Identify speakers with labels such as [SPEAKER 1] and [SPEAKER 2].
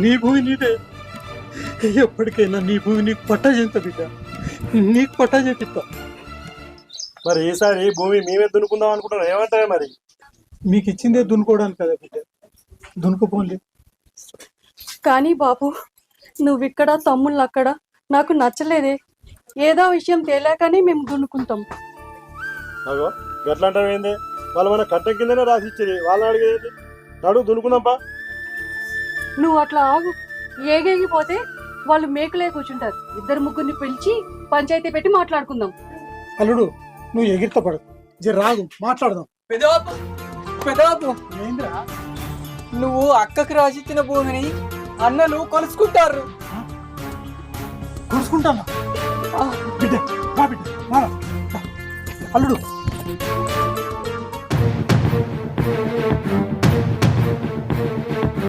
[SPEAKER 1] నీ భూమి నీదే. ఎప్పటికైనా నీ భూమి నీకు పట్టా చేస్తా బిడ్డ, నీకు పట్టా చేపిస్తా.
[SPEAKER 2] మరి ఈసారి భూమి మేమే దున్నుకుందాం అనుకుంటున్నాం, ఏమంటావే మరి?
[SPEAKER 1] మీకు ఇచ్చిందే దున్నుకోవడానికి కదా బిడ్డ, దున్నుకోపోలే.
[SPEAKER 3] కానీ బాబు, నువ్విక్కడ తమ్ముళ్ళు అక్కడ నాకు నచ్చలేదే. ఏదో విషయం తేలాకనే మేము దున్నుకుంటాం.
[SPEAKER 2] అగో గట్లా అంటావేంది? వాళ్ళు మన కట్టం కిందనే రాసి ఇచ్చేది, వాళ్ళని అడిగేది. నడువు దున్నుకుందాంపా.
[SPEAKER 3] నువ్వు అట్లా ఆగు. ఏగేగిపోతే వాళ్ళు మేకులే కూర్చుంటారు. ఇద్దరు ముగ్గురిని పిలిచి పంచాయతీ పెట్టి మాట్లాడుకుందాం.
[SPEAKER 1] అల్లుడు, నువ్వు ఎగిరిత పడు, జర రాగు మాట్లాడదాం.
[SPEAKER 4] పెదబాబు, పెదబాబు,
[SPEAKER 1] ఏంద్రా?
[SPEAKER 4] నువ్వు అక్కకి రాసిచ్చిన భూమిని అన్నలు కొలుసుకుంటారు.
[SPEAKER 1] కొలుసుకుంటానా? బిడ్డ రా బిడ్డ రా. అల్లుడు